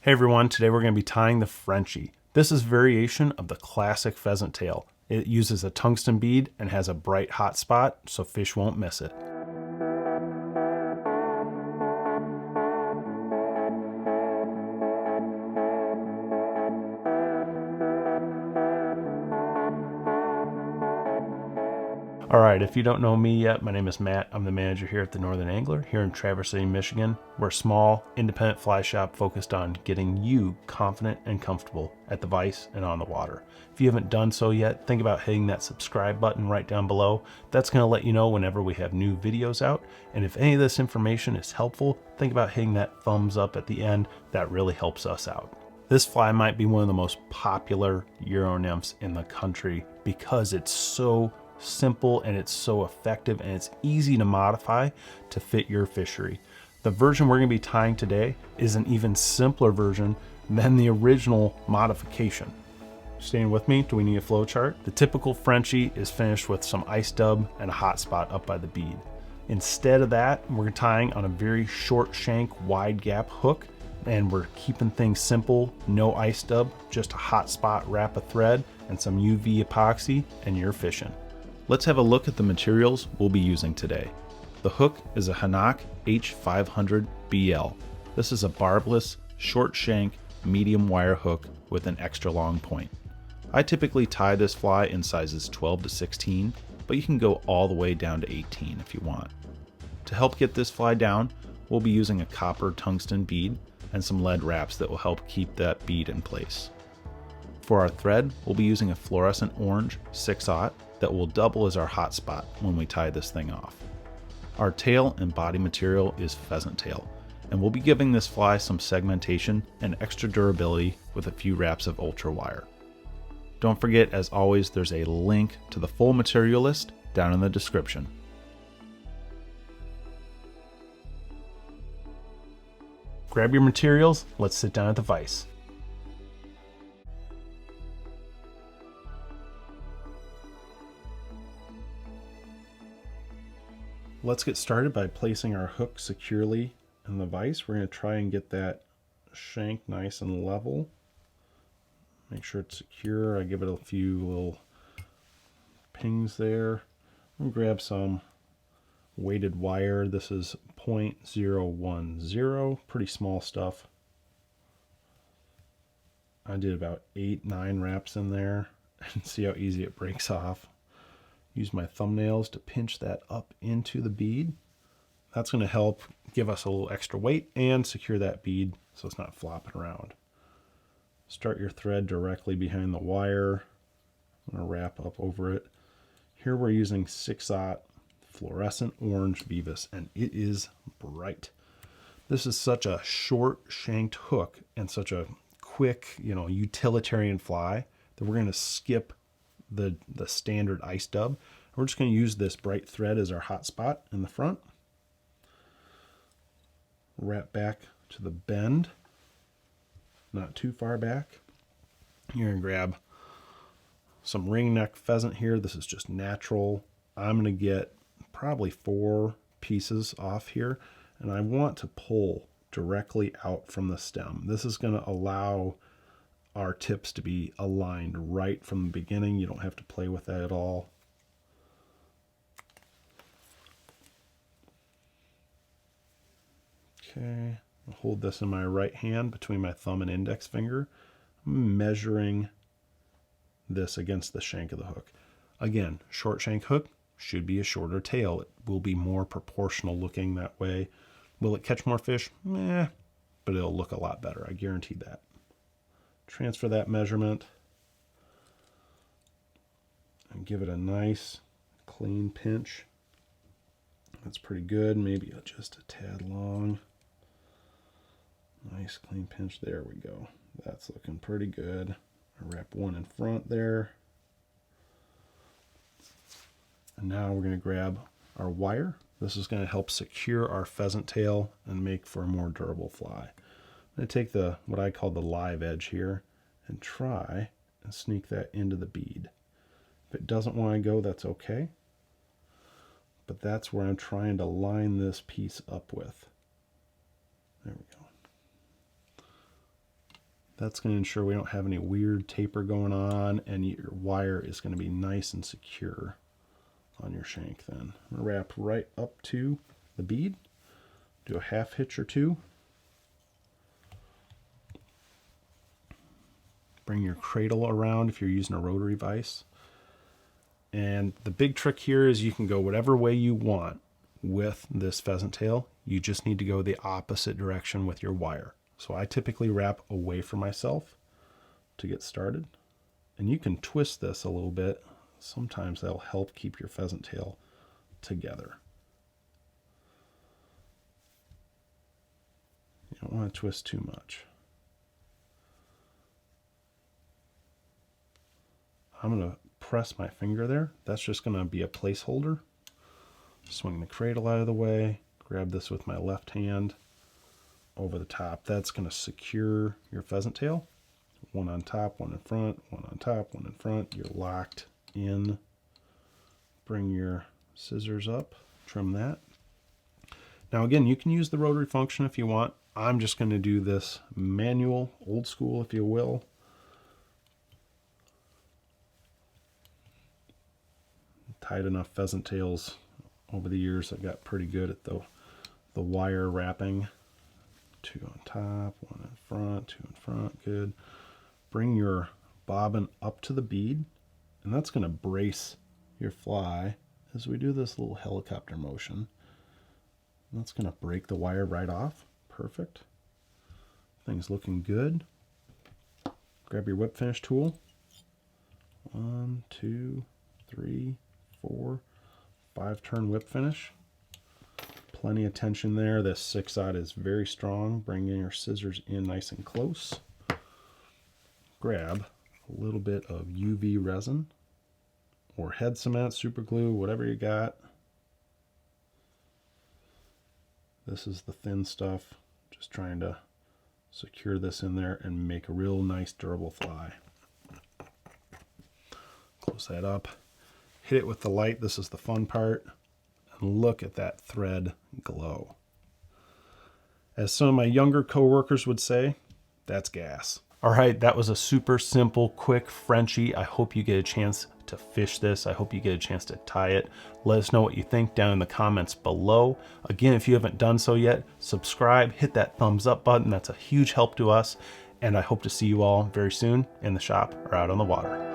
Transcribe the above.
Hey everyone, today we're going to be tying the Frenchie. This is variation of the classic pheasant tail. It uses a tungsten bead and has a bright hot spot so fish won't miss it. Alright, if you don't know me yet, my name is Matt. I'm the manager here at the Northern Angler here in Traverse City, Michigan. We're a small, independent fly shop focused on getting you confident and comfortable at the vise and on the water. If you haven't done so yet, think about hitting that subscribe button right down below. That's going to let you know whenever we have new videos out. And if any of this information is helpful, think about hitting that thumbs up at the end. That really helps us out. This fly might be one of the most popular Euro nymphs in the country because it's so simple and it's so effective and it's easy to modify to fit your fishery. The version we're going to be tying today is an even simpler version than the original modification. Staying with me, do we need a flow chart? The typical Frenchie is finished with some ice dub and a hot spot up by the bead. Instead of that, we're tying on a very short shank, wide gap hook, and we're keeping things simple, no ice dub, just a hot spot wrap of thread and some UV epoxy, and you're fishing. Let's have a look at the materials we'll be using today. The hook is a Hanak H500BL. This is a barbless, short shank, medium wire hook with an extra long point. I typically tie this fly in sizes 12 to 16, but you can go all the way down to 18 if you want. To help get this fly down, we'll be using a copper tungsten bead and some lead wraps that will help keep that bead in place. For our thread, we'll be using a fluorescent orange 6/0 that will double as our hot spot when we tie this thing off. Our tail and body material is pheasant tail, and we'll be giving this fly some segmentation and extra durability with a few wraps of ultra wire. Don't forget, as always, there's a link to the full material list down in the description. Grab your materials, let's sit down at the vise. Let's get started by placing our hook securely in the vise. We're going to try and get that shank nice and level. Make sure it's secure. I give it a few little pings there. I'm going to grab some weighted wire. This is 0.010, pretty small stuff. I did about 8-9 wraps in there and see how easy it breaks off. Use my thumbnails to pinch that up into the bead. That's going to help give us a little extra weight and secure that bead so it's not flopping around. Start your thread directly behind the wire. I'm going to wrap up over it. Here we're using 6/0 fluorescent orange Vivus, and it is bright. This is such a short shanked hook and such a quick, utilitarian fly that we're going to skip the standard ice dub. We're just going to use this bright thread as our hot spot in the front. Wrap back to the bend, not too far back. You're going to grab some ring neck pheasant here. This is just natural. I'm going to get probably 4 pieces off here, and I want to pull directly out from the stem. This is going to allow our tips to be aligned right from the beginning. You don't have to play with that at all. Okay, I'll hold this in my right hand between my thumb and index finger. I'm measuring this against the shank of the hook. Again, short shank hook should be a shorter tail. It will be more proportional looking that way. Will it catch more fish? But it'll look a lot better. I guarantee that. Transfer that measurement and give it a nice clean pinch. That's pretty good. Maybe just a tad long. Nice clean pinch. There we go. That's looking pretty good. I wrap one in front there. And now we're going to grab our wire. This is going to help secure our pheasant tail and make for a more durable fly. I'm going to take what I call the live edge here and try and sneak that into the bead. If it doesn't want to go, that's okay. But that's where I'm trying to line this piece up with. There we go. That's going to ensure we don't have any weird taper going on, and your wire is going to be nice and secure on your shank then. I'm going to wrap right up to the bead, do a half hitch or two. Bring your cradle around if you're using a rotary vise. And the big trick here is you can go whatever way you want with this pheasant tail. You just need to go the opposite direction with your wire. So I typically wrap away from myself to get started. And you can twist this a little bit. Sometimes that'll help keep your pheasant tail together. You don't want to twist too much. I'm going to press my finger there. That's just going to be a placeholder. Swing the cradle out of the way. Grab this with my left hand over the top. That's going to secure your pheasant tail. One on top, one in front, one on top, one in front. You're locked in. Bring your scissors up, trim that. Now again, you can use the rotary function if you want. I'm just going to do this manual, old school if you will. Tied enough pheasant tails over the years. I got pretty good at the wire wrapping. Two on top, one in front, two in front, good. Bring your bobbin up to the bead, and that's going to brace your fly as we do this little helicopter motion. And that's going to break the wire right off. Perfect. Thing's looking good. Grab your whip finish tool. 1, 2, 3, 4, 5 turn whip finish. Plenty of tension there. This 6/0 is very strong. Bring in your scissors in nice and close. Grab a little bit of UV resin or head cement, super glue, whatever you got. This is the thin stuff. Just trying to secure this in there and make a real nice durable fly. Close that up. Hit it with the light. This is the fun part. And look at that thread glow. As some of my younger coworkers would say, that's gas. All right, that was a super simple, quick Frenchie. I hope you get a chance to fish this. I hope you get a chance to tie it. Let us know what you think down in the comments below. Again, if you haven't done so yet, subscribe, hit that thumbs up button. That's a huge help to us. And I hope to see you all very soon in the shop or out on the water.